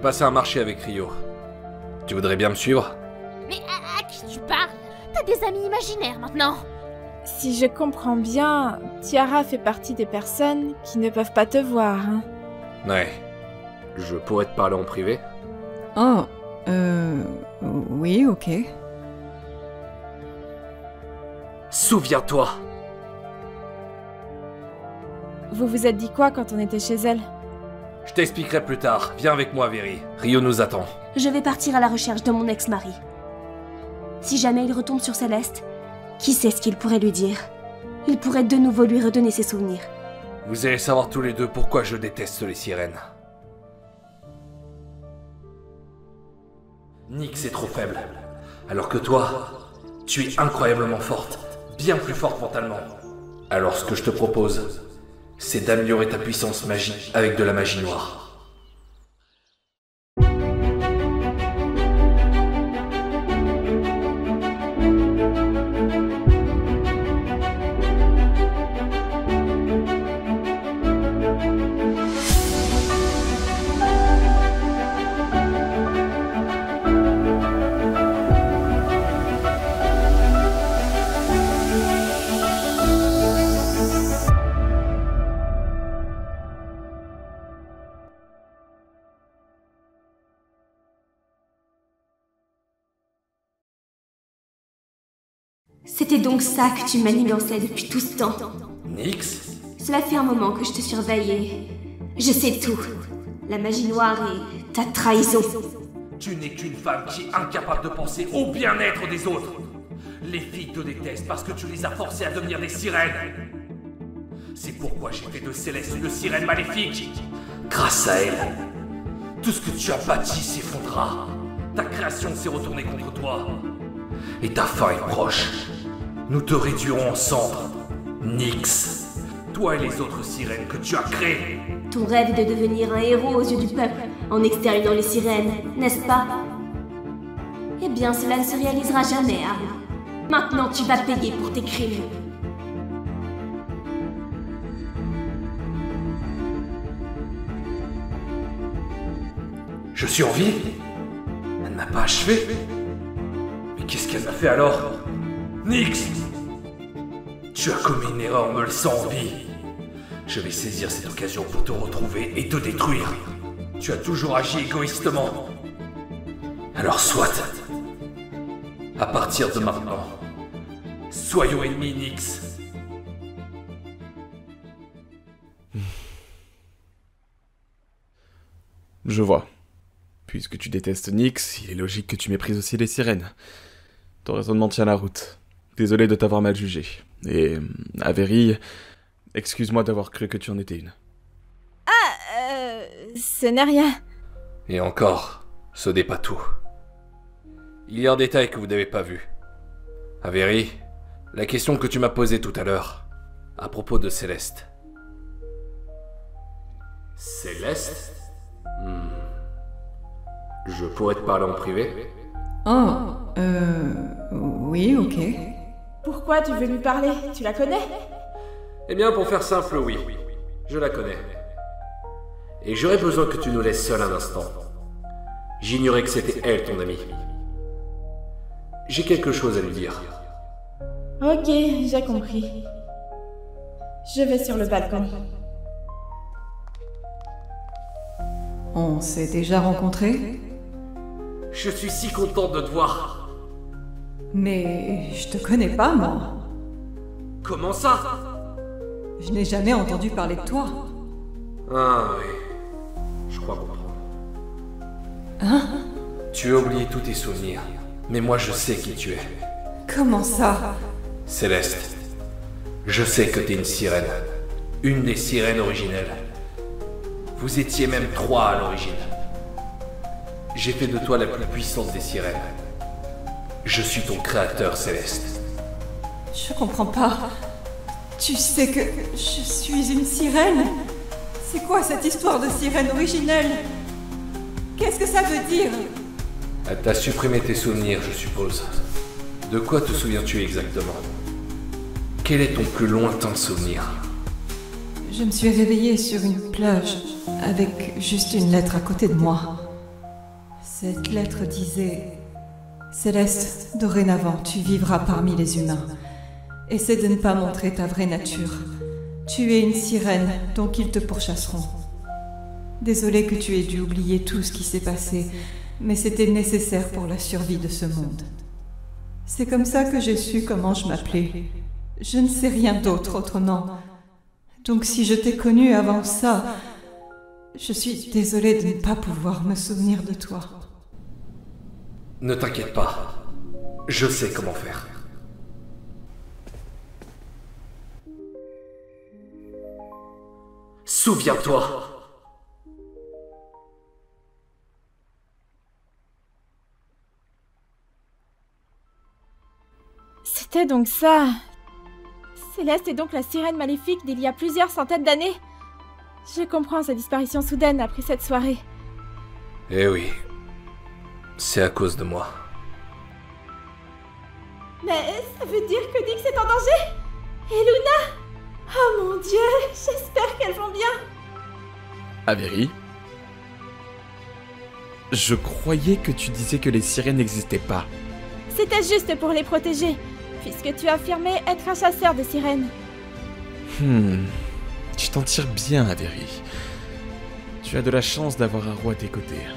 passé un marché avec Rio. Tu voudrais bien me suivre? Mais à qui tu parles? T'as des amis imaginaires maintenant. Si je comprends bien, Tiara fait partie des personnes qui ne peuvent pas te voir, hein. Ouais. Je pourrais te parler en privé? Oh, oui, ok. Souviens-toi! Vous vous êtes dit quoi quand on était chez elle? Je t'expliquerai plus tard. Viens avec moi, Viri. Rio nous attend. Je vais partir à la recherche de mon ex-mari. Si jamais il retombe sur Céleste, qui sait ce qu'il pourrait lui dire? Il pourrait de nouveau lui redonner ses souvenirs. Vous allez savoir tous les deux pourquoi je déteste les sirènes. Nyx est trop faible. Alors que toi, tu es incroyablement forte. Bien plus forte mentalement. Alors ce que je te propose, c'est d'améliorer ta puissance magique avec de la magie noire. C'était donc ça que tu manigançais depuis tout ce temps. Nyx? Cela fait un moment que je te surveille et... je sais tout. La magie noire et ta trahison. Tu n'es qu'une femme qui est incapable de penser au bien-être des autres. Les filles te détestent parce que tu les as forcées à devenir des sirènes. C'est pourquoi j'ai fait de Céleste une sirène maléfique. Grâce à elle, tout ce que tu as bâti s'effondra. Ta création s'est retournée contre toi. Et ta fin est proche. Nous te réduirons en cendres. Nyx, toi et les autres sirènes que tu as créées. Ton rêve est de devenir un héros aux yeux du peuple, en exterminant les sirènes, n'est-ce pas? Eh bien, cela ne se réalisera jamais, Harry. Maintenant, tu vas payer pour tes crimes. Je suis en vie? Elle n'a pas achevé? Mais qu'est-ce qu'elle m'a fait alors? Nyx! Tu as commis une erreur en me laissant en vie. Je vais saisir cette occasion pour te retrouver et te détruire. Tu as toujours agi égoïstement. Alors soit. À partir de maintenant, soyons ennemis, Nyx. Je vois. Puisque tu détestes Nyx, il est logique que tu méprises aussi les sirènes. Ton raisonnement tient la route. Désolé de t'avoir mal jugé. Et, Avery, excuse-moi d'avoir cru que tu en étais une. Ce n'est rien. Et encore, ce n'est pas tout. Il y a un détail que vous n'avez pas vu. Avery, la question que tu m'as posée tout à l'heure, à propos de Céleste. Céleste? Je pourrais te parler en privé? Oh, oui, ok. Pourquoi tu veux lui parler? Tu la connais? Eh bien, pour faire simple, oui. Je la connais. Et j'aurais besoin que tu nous laisses seuls un instant. J'ignorais que c'était elle, ton amie. J'ai quelque chose à lui dire. Ok, j'ai compris. Je vais sur le balcon. On s'est déjà rencontrés? Je suis si contente de te voir. Mais je te connais pas, moi. Comment ça? Je n'ai jamais entendu parler de toi. Ah oui. Je crois comprendre. Hein? Tu as oublié tous tes souvenirs. Mais moi je sais qui tu es. Comment ça? Céleste. Je sais que t'es une sirène. Une des sirènes originelles. Vous étiez même 3 à l'origine. J'ai fait de toi la plus puissante des sirènes. Je suis ton créateur, Céleste. Je comprends pas. Tu sais que je suis une sirène? C'est quoi cette histoire de sirène originelle? Qu'est-ce que ça veut dire? Elle t'a supprimé tes souvenirs, je suppose. De quoi te souviens-tu exactement? Quel est ton plus lointain souvenir? Je me suis réveillée sur une plage, avec juste une lettre à côté de moi. Cette lettre disait... Céleste, dorénavant, tu vivras parmi les humains. Essaie de ne pas montrer ta vraie nature. Tu es une sirène, donc ils te pourchasseront. Désolée que tu aies dû oublier tout ce qui s'est passé, mais c'était nécessaire pour la survie de ce monde. C'est comme ça que j'ai su comment je m'appelais. Je ne sais rien d'autre autrement. Donc si je t'ai connue avant ça, je suis désolée de ne pas pouvoir me souvenir de toi. Ne t'inquiète pas. Je sais comment faire. Souviens-toi. C'était donc ça. Céleste est donc la sirène maléfique d'il y a plusieurs centaines d'années. Je comprends sa disparition soudaine après cette soirée. Eh oui. C'est à cause de moi. Mais ça veut dire que Nyx est en danger? Et Luna? Oh mon Dieu, j'espère qu'elles vont bien. Avery? Je croyais que tu disais que les sirènes n'existaient pas. C'était juste pour les protéger, puisque tu affirmais être un chasseur de sirènes. Tu t'en tires bien, Avery. Tu as de la chance d'avoir un roi à tes côtés.